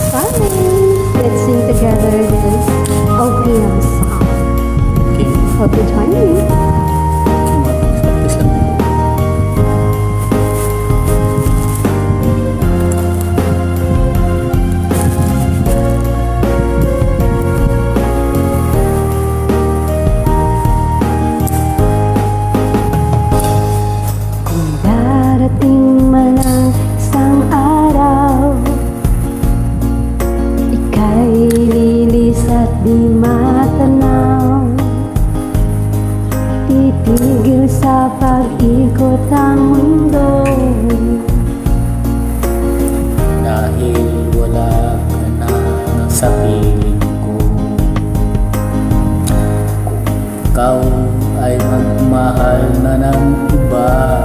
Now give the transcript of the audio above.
Fine. Let's sing together this OPM song. Okay. Hope you join me. Practice lang. Kung darating man ang isang araw, ika'y lilis at di matanaw, titigil sa pag-ikot ang mundo. Dahil wala ka na sa piling ko. Kung ikaw ay magmahal na ng iba,